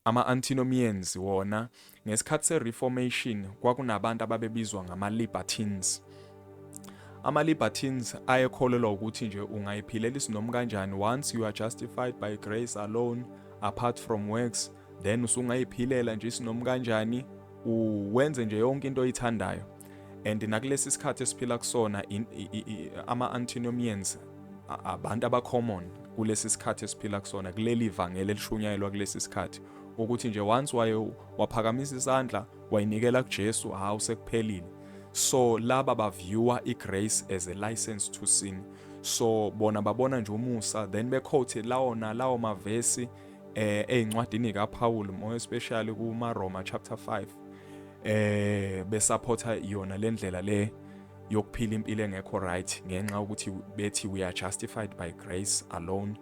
Ama-antinomians wona ngesikhathi se-Reformation kwakunabantu ababebizwa ngama-libertines. Ama-libertines ayekholelwa ukuthi nje ungayiphilela isinomi kanjani once you are justified by grace alone apart from works, then usungayiphilela nje isinomi kanjani uwenze nje yonke into oyithandayo. And nakulesi sikhathi esiphila kusona ama-antinomians abantu abacommon kulesi sikhathi esiphila kusona, kuleli vangeli elishunyayelwa kulesi sikhathi ukuthi nje once waphakamisa isandla wayinikela kuJesu usekuphelile. So laba baviewa igrace as a license to sin. So bona babona nje umusa, then bequote lawo mavesi eincwadini kaPaul, more especially kumaRoma chapter 5, besupporta yona lendlela le yokuphila impilo engekho right ngenxa ukuthi bethi we are justified by grace alone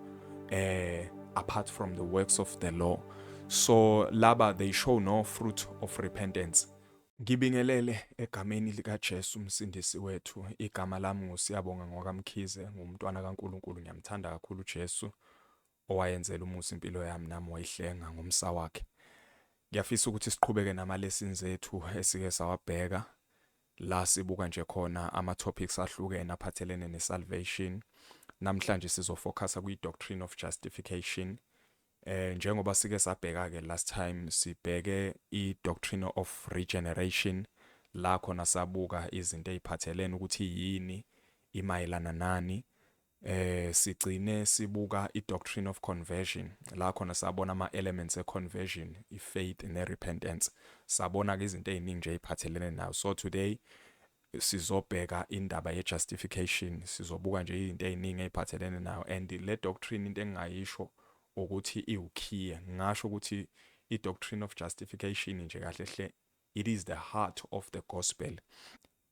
apart from the works of the law. So laba they show no fruit of repentance. Ngibingelele egameni likaJesu umsindisi wethu. Igama lami nguSiyabonga ngokaMkhize, ngumntwana kaNkulunkulu. Ngiyamthanda kakhulu uJesu owayenzela umusa impilo yami, nami wayihlenga ngomsa wakhe. Ngiyafisa ukuthi siqhubeke nama-lessons ethu esike sawabheka la sibuka nje khona ama-topics ahlukene aphathelene ne-salvation. Namhlanje sizofocusa kwi-doctrine of justification. Njengoba sike sabheka-ke last time sibheke i-doctrine of regeneration, la khona sabuka izinto eziphathelene ukuthi yini, imayelana nani. Sigcine sibuka i-doctrine of conversion, la khona sabona ama-elements e-conversion, i-faith ne-repentance. Sabona-ke izinto eziningi nje eziphathelene nayo. So today sizobheka indaba ye-justification, sizobuka nje izinto eziningi eziphathelene nayo. And le doctrine into engayisho ukuthi iwukhiye, ngisho ukuthi i-doctrine of justification nje kahle hle it is the heart of the gospel.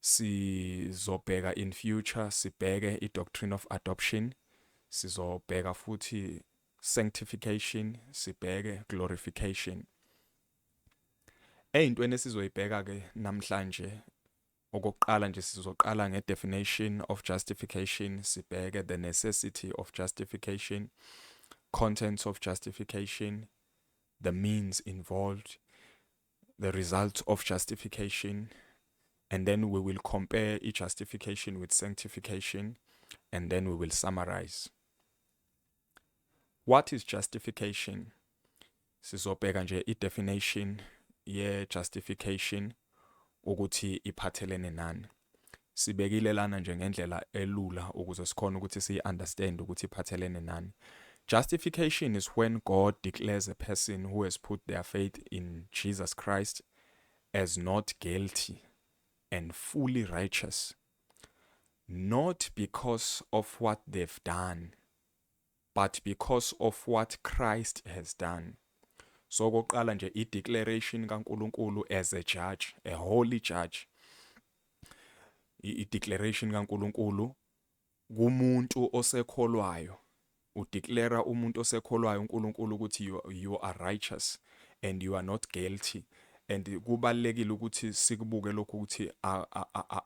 Sizobheka in future sibheke i-doctrine of adoption, sizobheka futhi sanctification, sibheke glorification. Eyintweni esizoyibheka-ke namhlanje, okokuqala nje sizoqala nge-definition of justification, sibheke the necessity of justification, contents of justification, the means involved, the result of justification, and then we will compare each justification with sanctification, and then we will summarize. What is justification? Sizobheka nje i-definition ye-justification ukuthi iphathelene nani. Sibekile lana nje ngendlela elula ukuze sikhona ukuthi si-understand ukuthi iphathelene nani. Justification is when God declares a person who has put their faith in Jesus Christ as not guilty and fully righteous, not because of what they've done, but because of what Christ has done. So koqala nje i-declaration kaNkulunkulu as a judge, a holy judge. I-declaration kaNkulunkulu kumuntu osekholwayo. Udeclare umuntu osekholwayo uNkulunkulu ukuthi you are righteous and you are not guilty. And kubalekile ukuthi sikubuke lokhu ukuthi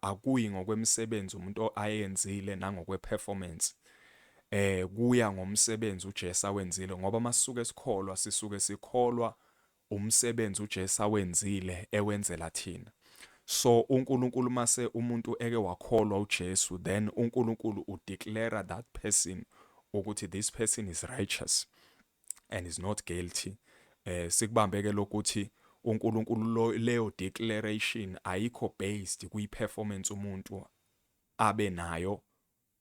akuyi ngokwemsebenzi umuntu ayenzile nangokwe-performance. Kuya ngomsebenzi uJesu awenzile, ngoba masisuke sikholwa sisuke sikholwa umsebenzi uJesu awenzile ewenzela thina. So uNkulunkulu mase umuntu eke wakholwa uJesu, then uNkulunkulu udeclare that person ukuthi this person is righteous and is not guilty. Sikubambeke lokuthi uNkulunkulu leyo declaration ayikho based kwi-performance umuntu abe nayo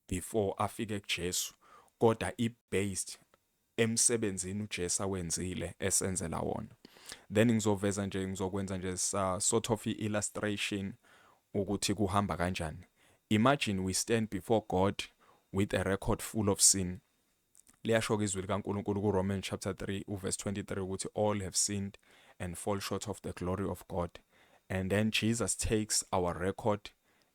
before afike kuJesu, kodwa i-based emsebenzini uJesu awenzile esenzela wona. Then ngizokwenza nje sort of illustration ukuthi kuhamba kanjani. Imagine we stand before God with a record full of sin. Liyasho izwi likaNkulunkulu kuRomans chapter 3 verse 23 ukuthi all have sinned and fall short of the glory of God. And then Jesus takes our record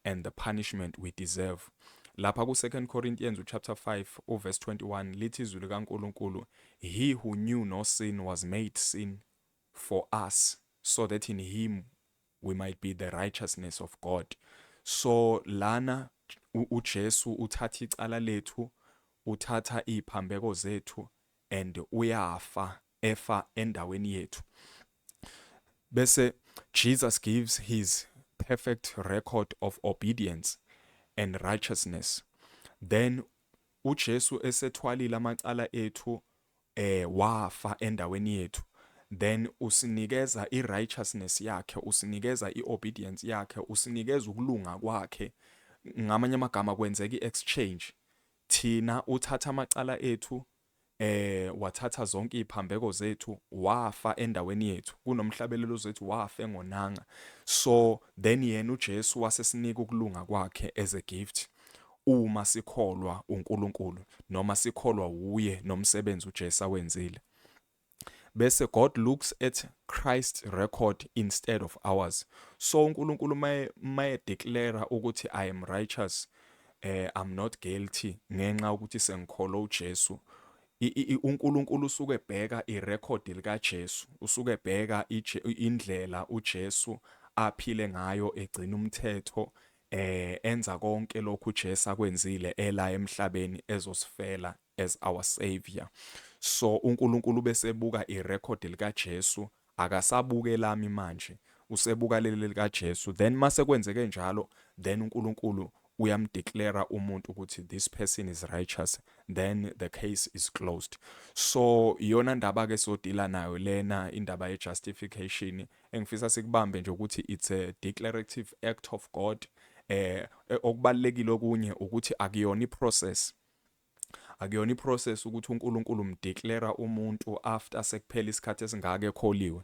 and the punishment we deserve. Lapha ku 2 Corinthians chapter 5 verse 21 lithi izwi likaNkulunkulu, he who knew no sin was made sin for us, so that in him we might be the righteousness of God. So lana uJesu uthatha icala lethu, uthatha iziphambeko zethu and uyafa efa endaweni yethu. Bese Jesus gives his perfect record of obedience and righteousness. Then uJesu esethwalile amacala ethu wafa endaweni yethu. Then usinikeza i-righteousness yakhe, usinikeza i-obedience yakhe, usinikeza ukulunga kwakhe. Ngamanye amagama kwenzeka i-exchange. Thina uthatha amacala ethu wathatha zonke iziphambeko zethu wafa endaweni yethu, kunomhlabelelo zethu wafa engonanga. So then yena uJesu wasesinika ukulunga kwakhe as a gift uma sikholwa uNkulunkulu noma sikholwa uye nomsebenzi uJesu awenzile. Bese God looks at Christ's record instead of ours. So uNkulunkulu maye declare ukuthi I am righteous, I'm not guilty ngenxa ukuthi sengikholwa uJesu. uNkulunkulu usuke ebheka irecord lika Jesu, usuke ebheka indlela uJesu aphile ngayo, egcina umthetho, enza konke lokhu uJesu akwenzile ela emhlabeni ezosifela as our savior. So uNkulunkulu bese buka irecord lika Jesu, akasabuke lami manje, usebuka leli lika Jesu. Then mase kwenzeke njalo, then uNkulunkulu uyamdeclare umuntu ukuthi this person is righteous, then the case is closed. So iyona ndaba ke sodila nayo lena indaba ye justification, engifisa sikubambe nje ukuthi it's a declarative act of God. Okubalekile okunye ukuthi akuyona iprocess ukuthi uNkulunkulu umdeclare umuntu after sekuphela isikhathi esingaka ekholiwe.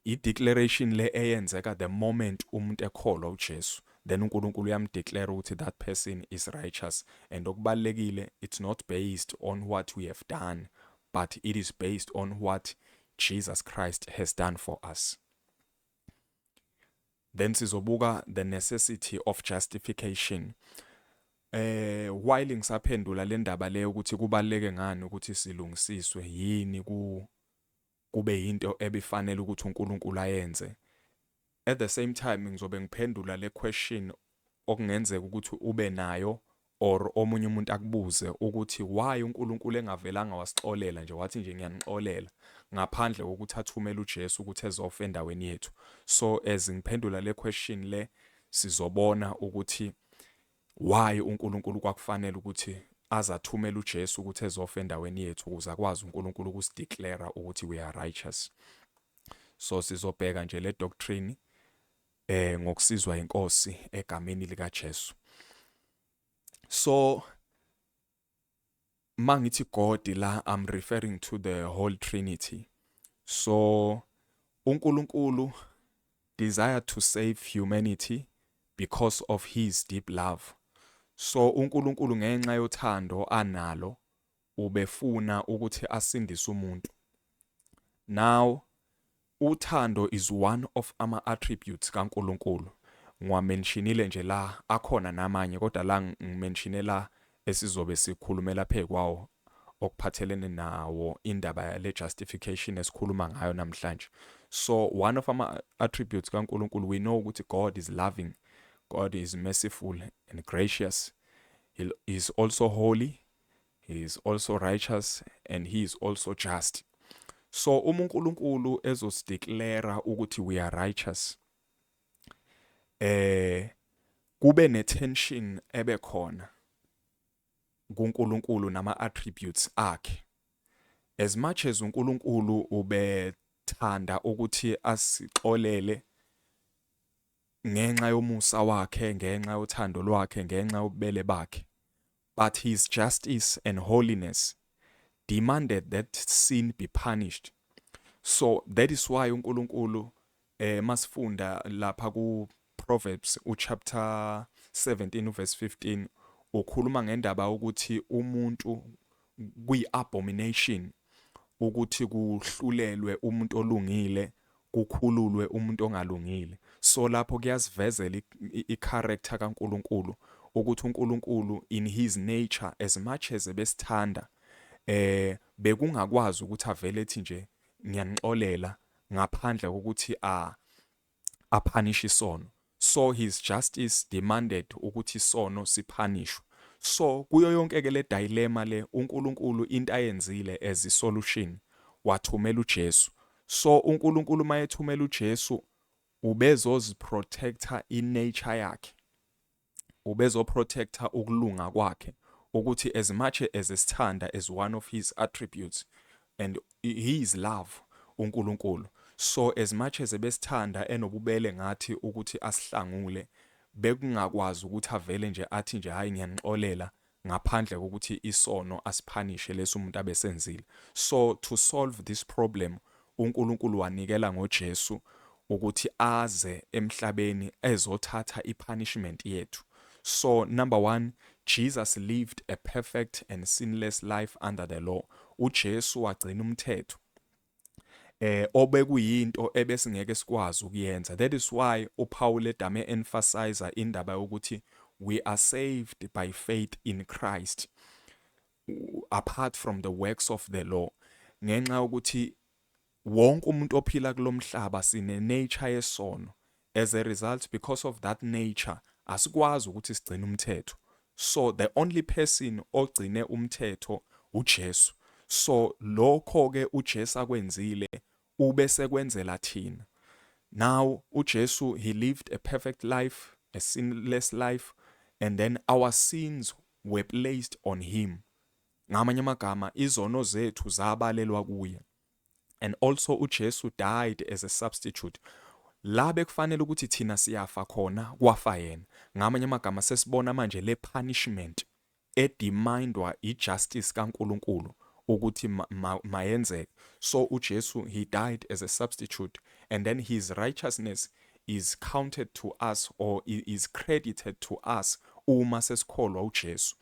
I-declaration le eyenzeka the moment umuntu ekholwa uJesu, then uNkulunkulu uyamdeclare ukuthi that person is righteous. And okubalekile, it's not based on what we have done, but it is based on what Jesus Christ has done for us. Then sizobuka the necessity of justification. While ngisaphendula le ndaba leyo ukuthi kubaleke ngani ukuthi silungisiswe, yini kube into ebifanele ukuthi uNkulunkulu ayenze. At the same time ngizobe ngiphendula le question okungenzeka ukuthi ube nayo or omunye umuntu akubuze ukuthi why uNkulunkulu engavelanga wasixolela nje wathi nje ngiyanixolela ngaphandle kokuthi athumele uJesu ukuthi ezofa endaweni yethu. So as ngiphendula le question le, sizobona ukuthi why uNkulunkulu kwakufanele ukuthi azathumela uJesu ukuthi ezofa endaweni yethu ukuze akwazi uNkulunkulu ukusideclare ukuthi we are righteous. So sizobheka nje le doctrine ngokusizwa inkosi egameni lika Jesu. So mangithi God la, I'm referring to the whole Trinity. So uNkulunkulu desired to save humanity because of his deep love. So uNkulunkulu ngenxa yothando analo ubefuna ukuthi asindise umuntu. Now uthando is one of ama attributes kaNkulunkulu. Ngiwamentionile nje la, akhona namanye kodwa la ngimentionela la esizobe sikhulumela phekwawo okuphathelene nawo indaba le justification esikhuluma ngayo namhlanje. So one of ama attributes kaNkulunkulu, we know ukuthi God is loving, God is merciful and gracious. He is also holy, he is also righteous, and he is also just. So uNkulunkulu ezosideclare ukuthi we are righteous, kube ne-tension ebe khona kuNkulunkulu nama attributes akhe. As much as uNkulunkulu ubethanda ukuthi asixolele ngenxa yomusa wakhe, ngenxa yothando lwakhe, ngenxa yobubele bakhe, but his justice and holiness demanded that sin be punished. So that is why uNkulunkulu masifunda lapha ku Proverbs chapter 17 verse 15 ukhuluma ngendaba ukuthi umuntu kuyi-abomination ukuthi kuhlulelwe umuntu olungile, kukhululwe umuntu ongalungile. So lapho kuyasivezela i-character kaNkulunkulu ukuthi uNkulunkulu in his nature, as much as ebesithanda, bekungakwazi ukuthi avele ethi nje ngiyanixolela ngaphandle kokuthi apunish isono. So his justice demanded ukuthi isono sipunishwe. So kuyo yonke ke le dilemma le uNkulunkulu into ayenzile as a solution wathumela uJesu. So uNkulunkulu mayethumela uJesu ubezoziprotecta inature yakhe, ubezoprotecta ukulunga kwakhe, ukuthi as much as esithanda as one of his attributes, and he is love, uNkulunkulu. So as much as ebesithanda enobubele ngathi ukuthi asihlangule, bekungakwazi ukuthi avele nje athi nje hayi ngiyanixolela ngaphandle kokuthi isono asiphanishe leso umuntu abesenzile. So to solve this problem, uNkulunkulu wanikela ngoJesu ukuthi aze emhlabeni ezothatha ipunishment yethu. So number 1, Jesus lived a perfect and sinless life under the law. uJesu wagcina umthetho obekuyinto ebesingeke sikwazi ukuyenza. That is why uPaul edame emphasize indaba yokuthi we are saved by faith in Christ apart from the works of the law. Ngenxa ukuthi wonke umuntu ophila kulomhlaba sine nature yesono. As a result, because of that nature, asikwazi ukuthi sigcine umthetho. So the only person ogcine umthetho uJesu. So lokho ke uJesu akwenzile ube sekwenzela thina. Now uJesu, he lived a perfect life, a sinless life, and then our sins were placed on him. Ngamanye amagama izono zethu zabalelwa kuye. And also uJesu died as a substitute. La bekufanele ukuthi thina siyafa khona kwafa yena. Ngamanye amagama sesibona manje le punishment edemandwa ijustice kaNkulunkulu ukuthi mayenzeke. So uJesu, he died as a substitute, and then his righteousness is counted to us, or is credited to us uma sesikholwa uJesu.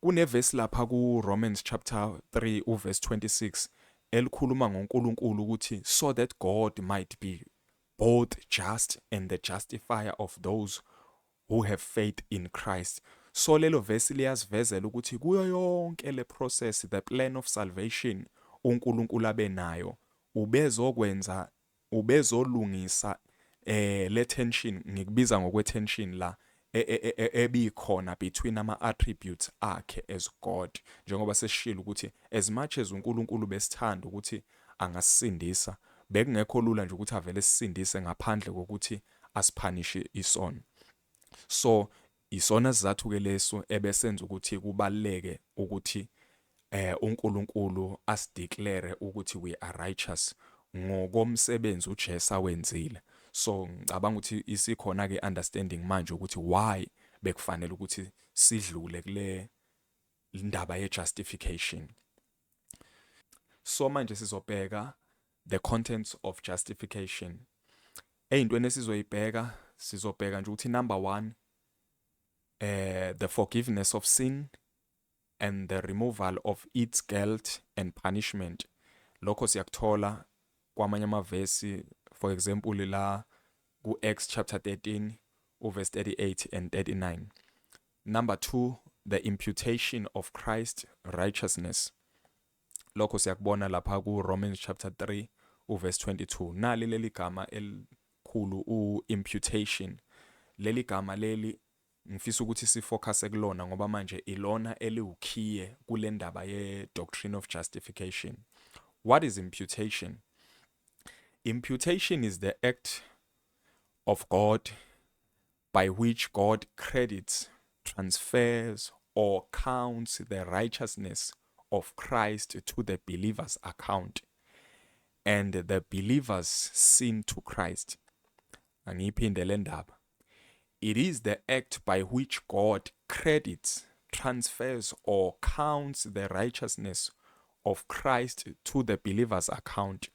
Kunevesi lapha ku Romans chapter 3 uverse 26 elikhuluma ngoNkulunkulu ukuthi so that God might be both just and the justifier of those who have faith in Christ. So lelo verse liyasivezela ukuthi kuyo yonke le process, the plan of salvation uNkulunkulu abenayo, ubezolungisa le tension, ngikubiza ngokwe tension la ebikhona between ama attributes akhe as God. Njengoba sesishilo ukuthi as much as uNkulunkulu besithanda ukuthi angasindisa, bekungekho lula nje ukuthi avele sisindise ngaphandle kokuthi asiphanishe isono. So isona sizathu ke leso ebesenza ukuthi kubaleke ukuthi uNkulunkulu asideclare ukuthi we are righteous ngokomsebenzi uJesu awenzile. So ngicabanga ukuthi isikhona ke understanding manje ukuthi why bekufanele ukuthi sidlule kule indaba ye justification. So manje sizobheka the contents of justification. Eyintweni esizoyibheka, sizobheka nje ukuthi number 1, the forgiveness of sin and the removal of its guilt and punishment. Lokho siyakuthola kwamanye amavesi, for example la ku Acts chapter 13 verse 38 and 39. Number 2, the imputation of Christ's righteousness. Lokho siyakubona lapha ku Romans chapter 3 verse 22. Nali leli gama elikhulu imputation. Leli gama leli ngifisa ukuthi sifocus kulona ngoba manje ilona eliwukhiye kule ndaba ye doctrine of justification. What is imputation? Imputation is the act of God by which God credits, transfers, or counts the righteousness of Christ to the believer's account, and the believer's sin to Christ. Angiphinde le ndaba. It is the act by which God credits, transfers, or counts the righteousness of Christ to the believer's account,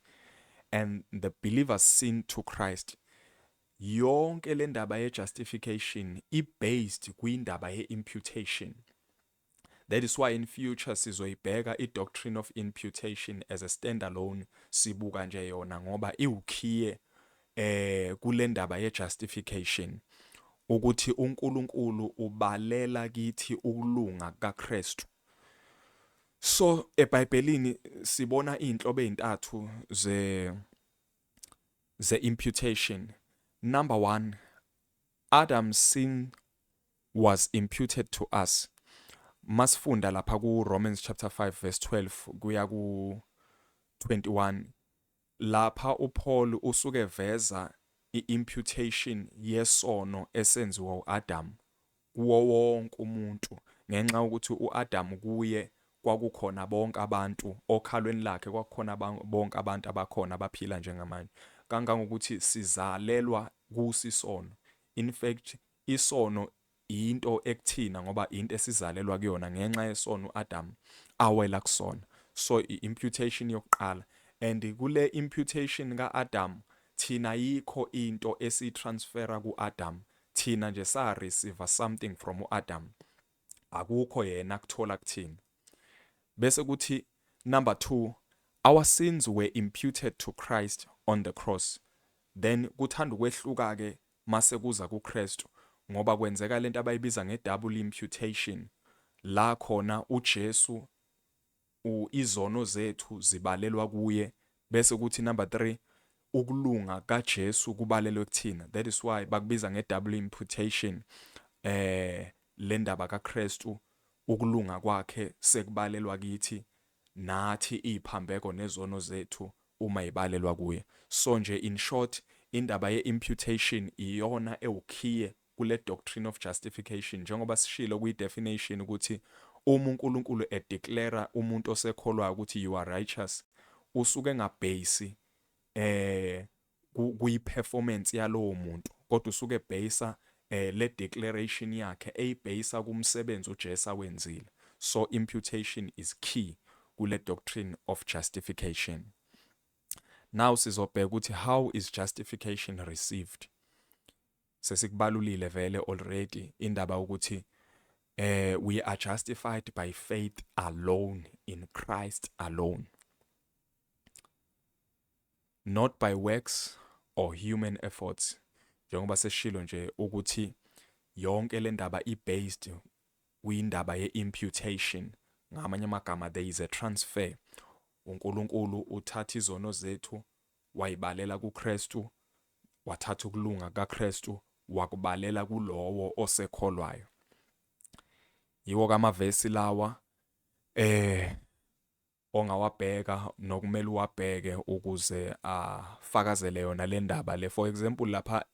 and the believer's sin to Christ. Yonke le ndaba ye justification i-based kwindaba ye imputation. That is why in future sizoyibheka i-doctrine of imputation as a standalone, sibuka nje yona ngoba iwukhiye kule ndaba ye justification, ukuthi uNkulunkulu ubalela kithi ukulunga kaKristu. So eBhayibhelini sibona inhlobo ezintathu ze imputation. Number 1, Adam's sin was imputed to us. Masifunda lapha ku Romans chapter 5 verse 12 kuya ku 21 lapha uPaul usuke veza i-imputation yesono esenziwa uAdam kuwo wonke umuntu ngenxa ukuthi uAdam kuye kwakukhona bonke abantu okhalweni lakhe kwakukhona bonke abantu abakhona abaphila njengamanje kangangokuthi sizalelwa kusisono. In fact isono into ekuthina ngoba into esizalelwa kuyona ngenxa yesono uAdam awela kusona. So i-imputation yokuqala, and kule imputation kaAdam thina yikho into esitransfera kuAdam, thina nje sa receive something from uAdam, akukho yena kuthola kuthina. Bese kuthi number 2, our sins were imputed to Christ on the cross. Then kuthanda ukwehluka ke mase kuza kuKristu ngoba kwenzeka lento abayibiza nge-double imputation la khona uJesu izono zethu zibalelwa kuye, bese kuthi number 3 ukulunga kaJesu kubalelwe kuthina. That is why bakubiza nge-double imputation le ndaba kaKristu, ukulunga kwakhe sekubalelwa kithi nathi iphambeko nezono zethu uma ibalelwa kuye. So nje in short indaba ye-imputation iyona ewukhiye kule doctrine of justification njengoba sishilo kwi-definition ukuthi uma uNkulunkulu edeclare umuntu osekholwayo ukuthi you are righteous usuke ngabhesi kuyi-performance yalowo muntu kodwa usuke bhesa le declaration yakhe eyibhesa kumsebenzi uJesu awenzile. So imputation is key kule doctrine of justification. Now sizobheka ukuthi how is justification received. Sesikubalulile vele already indaba ukuthi we are justified by faith alone in Christ alone, not by works or human efforts. Njengoba seshilo nje ukuthi yonke le ndaba i-based kuyindaba ye-imputation. Ngamanye amagama there is a transfer. uNkulunkulu uthatha izono zethu wayibalela kuKristu, wathatha ukulunga kaKristu wakubalela kulowo osekholwayo. Yiwo kamavesi lawa ongawabheka nokumele uwabheke ukuze afakazele yona le ndaba le. For example lapha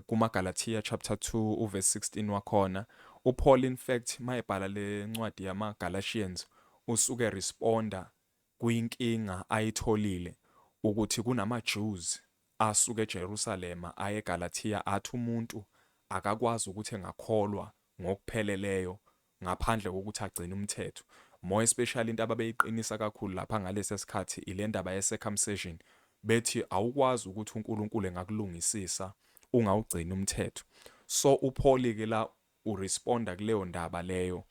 kumaGalatia chapter 2 uverse 16 wakhona uPaul in fact mayibhala le ncwadi yamaGalatians usuke responda kuyinkinga ayitholile ukuthi kunamaJews asuke eJerusalem aye eGalatia athi umuntu akakwazi ukuthi engakholwa ngokupheleleyo ngaphandle kokuthi agcine umthetho. More especially into ababeyiqinisa kakhulu lapha ngalesi sikhathi ile ndaba ye-circumcision, bethi awukwazi ukuthi uNkulunkulu engakulungisisa ungawugcina umthetho. So uPaul ke la uresponda kuleyo ndaba leyo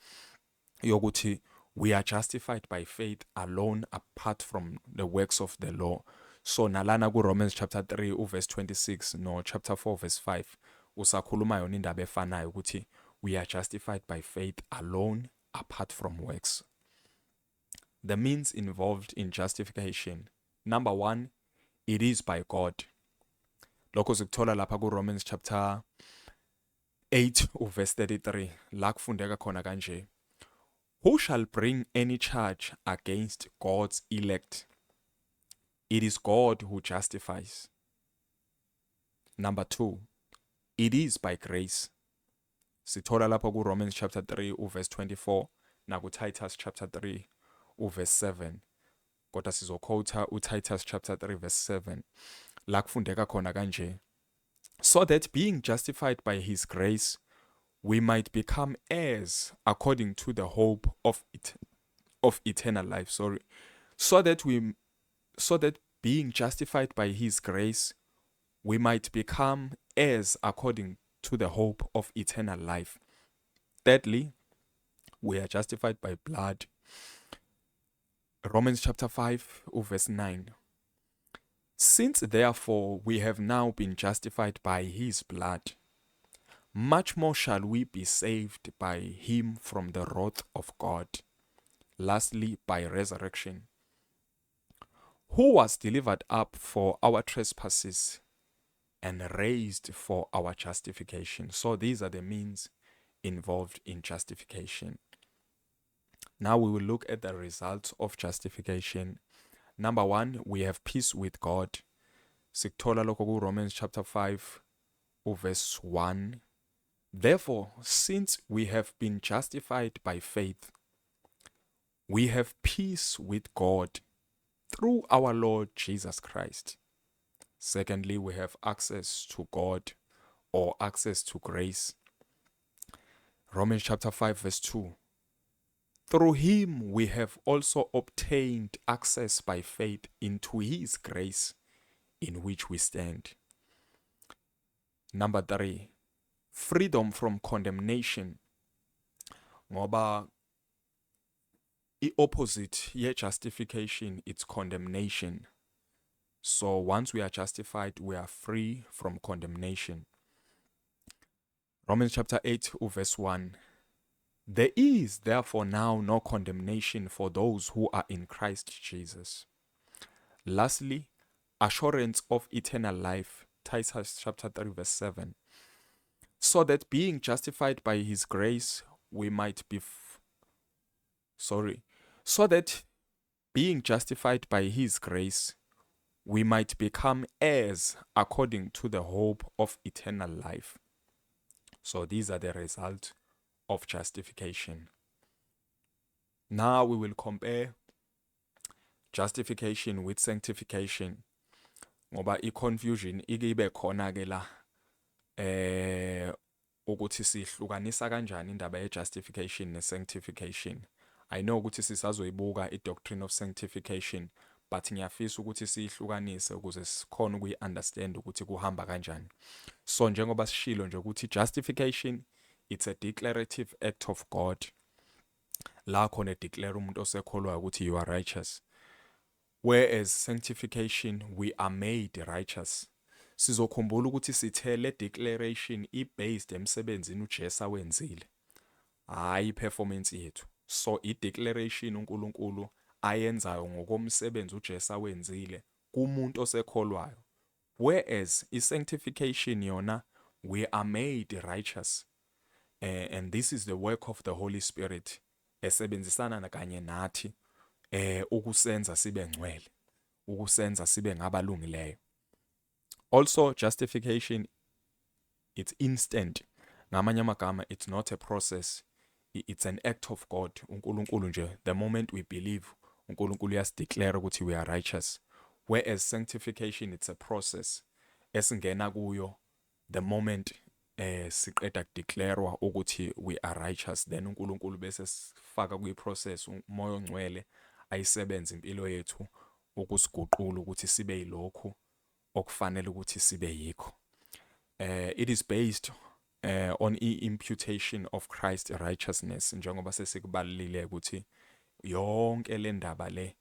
yokuthi we are justified by faith alone apart from the works of the law. So nalana kuRomans chapter 3 uverse 26 no chapter 4 verse 5 usakhuluma yona indaba efanayo ukuthi we are justified by faith alone apart from works. The means involved in justification. Number 1, it is by God. Lokho sikuthola lapha kuRomans chapter 8 uverse 33 la kufundeka khona kanje. Who shall bring any charge against God's elect? It is God who justifies. Number 2, it is by grace. Sithola lapha kuRomans chapter 3 uverse 24 na kuTitus chapter 3 uverse 7. Kodwa sizoquota uTitus chapter 3 verse 7 la kufundeka khona kanje. So that being justified by his grace we might become heirs according to the hope of eternal life. So that being justified by his grace we might become heirs according to the hope of eternal life. Thirdly, we are justified by blood. Romans chapter 5 verse 9. Since therefore we have now been justified by his blood, much more shall we be saved by him from the wrath of God. Lastly, by resurrection, who was delivered up for our trespasses and raised for our justification. So these are the means involved in justification. Now we will look at the results of justification. Number 1, we have peace with God. Sikuthola lokho ku Romans chapter 5 verse 1. Therefore, since we have been justified by faith, we have peace with God through our Lord Jesus Christ. Secondly, we have access to God or access to grace. Romans chapter 5 verse 2. Through him we have also obtained access by faith into his grace in which we stand. Number 3, freedom from condemnation. Ngoba opposite ye justification, it's condemnation. So once we are justified, we are free from condemnation. Romans chapter 8 verse 1. There is therefore now no condemnation for those who are in Christ Jesus. Lastly, assurance of eternal life. Titus chapter 3 verse 7. So that being justified by his grace, we might be so that being justified by his grace, we might become heirs according to the hope of eternal life. So these are the results of justification. Now we will compare justification with sanctification. Ngoba i-confusion ike ibe khona ke la ukuthi sihlukanisa kanjani indaba ye-justification ne-sanctification. I know ukuthi sisazoyibuka i-doctrine of sanctification, but ngiyafisa ukuthi siyihlukanise ukuze sikhona ukuyi-understand ukuthi kuhamba kanjani. So njengoba sishilo nje ukuthi justification, it's a declarative act of God. La khona declare umuntu osekholwayo ukuthi you are righteous. Whereas sanctification, we are made righteous. Sizokhumbula ukuthi sithe le declaration i-based emsebenzini uJesu awenzile, hayi performance yethu. So i-declaration uNkulunkulu ayenzayo ngokomsebenzi uJesu awenzile kumuntu osekholwayo. Whereas i-sanctification yona, we are made righteous. And this is the work of the Holy Spirit esebenzisana kanye nathi ukusenza sibe ngcwele, ukusenza sibe ngabalungileyo. Also, justification, it's instant. Ngamanye amagama, it's not a process. It's an act of God. uNkulunkulu nje, the moment we believe, uNkulunkulu uyasdeclare ukuthi we are righteous. Whereas sanctification, it's a process esingena kuyo the moment siqeda declarewa ukuthi we are righteous. Then uNkulunkulu bese sifaka kwi-process umoya ongcwele ayisebenza impilo yethu ukusiguqula ukuthi sibe yilokhu okufanele ukuthi sibe yikho. It is based on imputation of Christ's righteousness, njengoba sesikubalile ukuthi yonke le ndaba le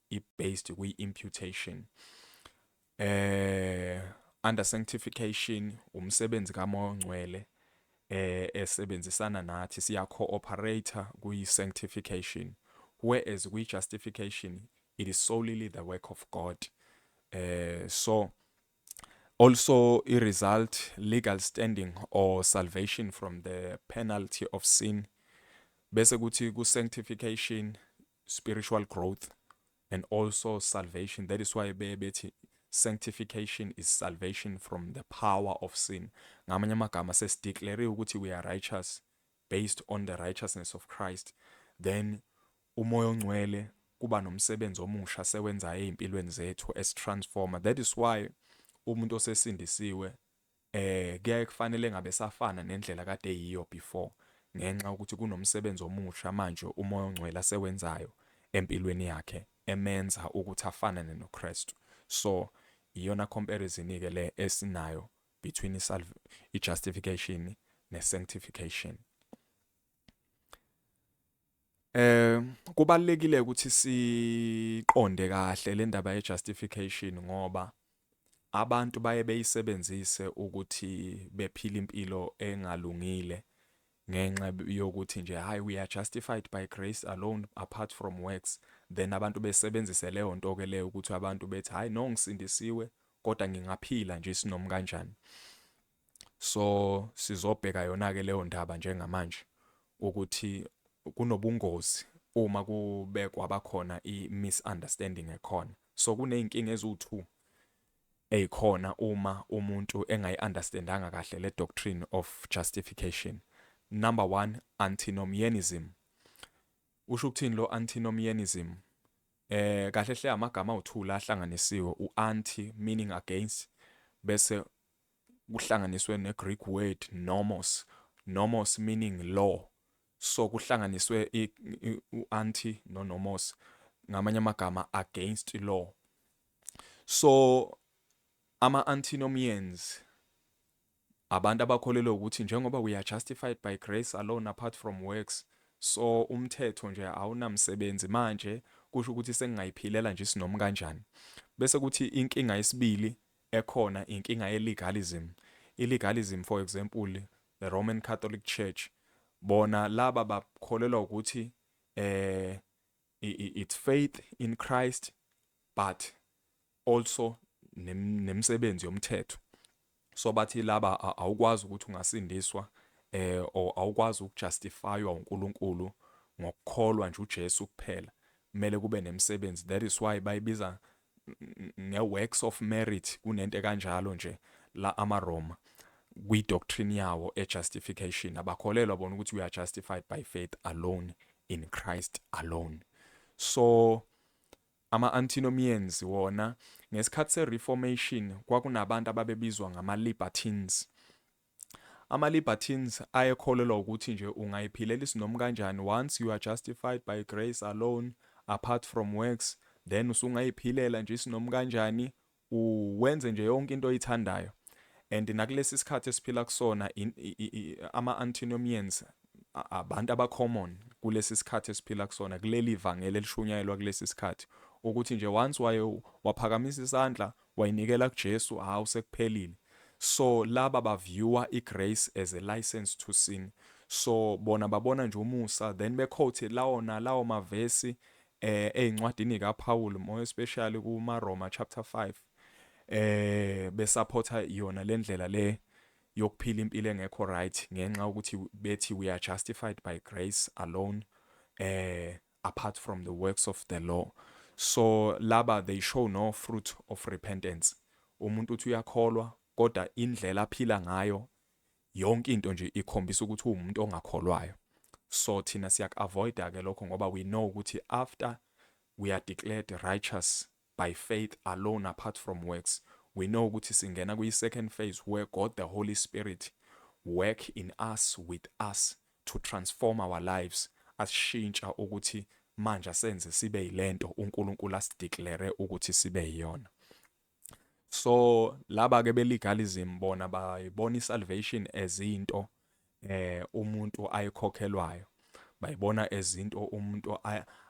i-based kwi-imputation. Under sanctification, umsebenzi kaMoya Ongcwele esebenzisana nathi, siya cooperate kwi-sanctification. Whereas kwi-justification, it is solely the work of God. So also a result, legal standing or salvation from the penalty of sin. Bese kuthi ku-sanctification, spiritual growth and also salvation. That is why bethi sanctification is salvation from the power of sin. Ngamanye amagama sesideclare ukuthi we are righteous based on the righteousness of Christ. Then umoya ongcwele kuba nomsebenzi omusha sewenza ezimpilweni zethu esitransforma. That is why umuntu osesindisiwe kuyaye kufanele ngabe safana nendlela kade yiyo before, ngenxa ukuthi kunomsebenzi omusha manje umoya ongcwele asewenzayo empilweni yakhe emenza ukuthi afanane noKristu. So iyona comparison ke le esinayo between i-justification ne-sanctification. Kubalekile ukuthi siqonde kahle le ndaba ye-justification ngoba abantu baye beyisebenzise ukuthi bephila impilo engalungile ngenxa yokuthi nje hayi we are justified by grace alone apart from works. Then abantu besebenzise leyo nto ke leyo ukuthi abantu bethi hayi no ngisindisiwe kodwa ngingaphila nje sinomi kanjani. So sizobheka yona ke leyo ndaba njengamanje ukuthi kunobungozi uma kubekwa bakhona i-misunderstanding ekhona. So kuney'nkinga eziwu-2 ey'khona uma umuntu engayi-understandanga kahle le doctrine of justification. Number 1, antinomianism. Usho ukuthini lo antinomianism? Kahle hle amagama awu-2 la ahlanganisiwe, u-anti meaning against, bese kuhlanganiswe ne-Greek word nomos, nomos meaning law. So kuhlanganiswe u-anti no-nomos, ngamanye amagama against law. So ama-antinomians abantu abakholelwa ukuthi njengoba we are justified by grace alone apart from works, so umthetho nje awunamsebenzi manje, kusho ukuthi sengingayiphilela nje sinoma kanjani. Bese kuthi inkinga yesibili ekhona inkinga ye-legalism. I-legalism, for example, the Roman Catholic Church, bona laba bakholelwa ukuthi it's faith in Christ but also nemsebenzi yomthetho. So bathi laba awukwazi ukuthi ungasindiswa or awukwazi ukujustifywa uNkulunkulu ngokukholwa nje uJesu kuphela, kumele kube nemsebenzi. That is why bayibiza nge-works of merit, kunento kanjalo nje la amaRoma kwi-doctrine yawo e-justification. Abakholelwa bona ukuthi we are justified by faith alone in Christ alone. So ama-antinomians wona ngesikhathi se-Reformation kwakunabantu ababebizwa ngama-libertines. Ama-libertines ayekholelwa ukuthi nje ungayiphilela isinoma kanjani, once you are justified by grace alone apart from works, then usungayiphilela nje isinoma kanjani, uwenze nje yonke into oyithandayo. And nakulesi sikhathi esiphila kusona ama-antinomians abantu aba-common kulesi sikhathi esiphila kusona, kuleli ivangeli elishunyayelwa kulesi sikhathi, ukuthi nje once waphakamisa isandla wayinikela kuJesu, hawu sekuphelile. So laba baviewa i-grace as a license to sin. So bona babona nje umusa, then bequote lawo mavesi ey'ncwadini kaPaul, more especially kumaRoma chapter 5, besupporta yona le ndlela le yokuphila impilo engekho right, ngenxa ukuthi bethi we are justified by grace alone apart from the works of the law. So laba they show no fruit of repentance. Umuntu uthi uyakholwa kodwa indlela aphila ngayo yonke into nje ikhombisa ukuthi umuntu ongakholwayo. So thina siyak-avoida ke lokho ngoba we know ukuthi after we are declared righteous by faith alone apart from works, we know ukuthi singena kwi-second phase where God the Holy Spirit work in us, with us, to transform our lives, asishintsha ukuthi manje senze sibe yilento uNkulunkulu asideclare ukuthi sibe yiyona. So laba ke be-legalism bona bayibona i-salvation as into umuntu ayikhokhelwayo, bayibona as into umuntu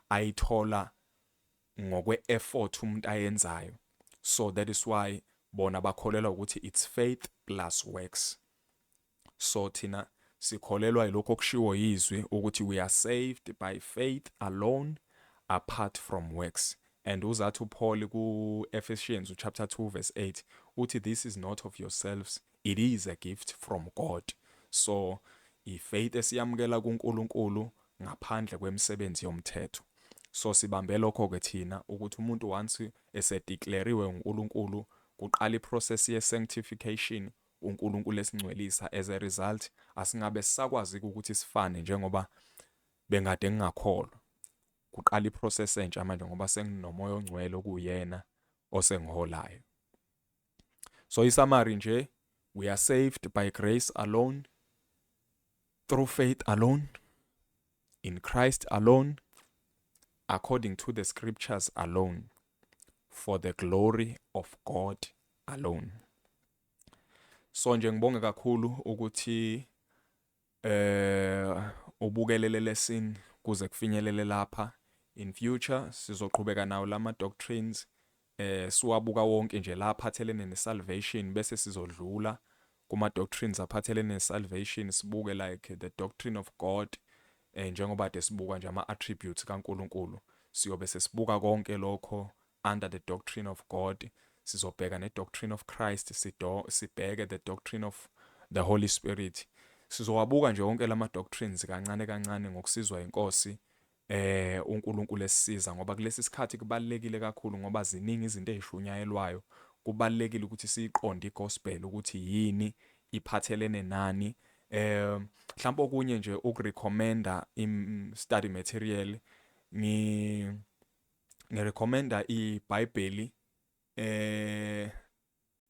ayithola ngokwe-effort umuntu ayenzayo. So that is why bona bakholelwa ukuthi it's faith plus works. So thina sikholelwa yilokho okushiwo yizwi ukuthi we are saved by faith alone apart from works. And uzathi uPaul ku-Ephesians chapter 2 verse 8 uthi this is not of yourselves, it is a gift from God. So i-faith esiyamukela kuNkulunkulu ngaphandle kwemisebenzi yomthetho. So sibambe lokho ke thina ukuthi umuntu once esedeclarewe uNkulunkulu kuqala iprocess ye-sanctification, uNkulunkulu esingcwelisa. As a result asingabe sisakwazi ukuthi sifane njengoba bengade ngingakholwa. Kuqala iprocess entsha manje ngoba senginomoya ongcwele okuyena osengiholayo. So isummary nje, we are saved by grace alone, through faith alone, in Christ alone, according to the scriptures alone, for the glory of God alone. So nje ngibonge kakhulu ukuthi ubukelele lesson kuze kufinyelele lapha. In future sizoqhubeka nawo lama doctrines siwabuka wonke nje la aphathelene ne-salvation, bese sizodlula kuma doctrines aphathelene ne-salvation, sibuke like the doctrine of God, njengoba sibuka nje ama attributes kaNkulunkulu, siyobe sesibuka konke lokho under the doctrine of God. Sizobheka ne-doctrine of Christ, sibheke the doctrine of the Holy Spirit. Sizowabuka nje wonke lama doctrines kancane kancane ngokusizwa inkosi uNkulunkulu esisiza ngoba kulesi sikhathi kubalekile kakhulu ngoba ziningi izinto ezishunyayelwayo. Kubalekile ukuthi siyiqonde igospel ukuthi yini, iphathelene nani. Mhlawumbe okunye nje ukurecommenda study material, ngirecommenda iBhayibheli,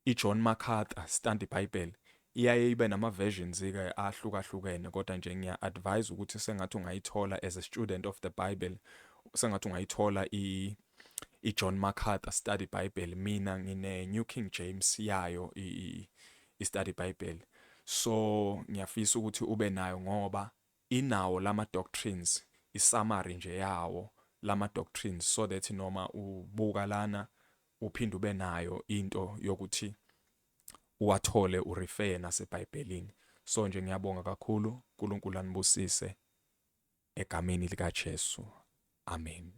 iJohn MacArthur Study Bible. Iyaye ibe nama-versions-ke ahlukahlukene, kodwa nje ngiya-advise ukuthi sengathi ungayithola as a student of the Bible, sengathi ungayithola iJohn MacArthur Study Bible. Mina ngine-New King James yayo i-Study Bible. So ngiyafisa ukuthi ube nayo ngoba inawo lama-doctrines, i-summary nje yawo lama-doctrines, so that noma ubuka lana uphinde ube nayo into yokuthi uwathole urefer naseBhayibhelini. So nje ngiyabonga kakhulu, uNkulunkulu anibusise egameni likaJesu. Amen.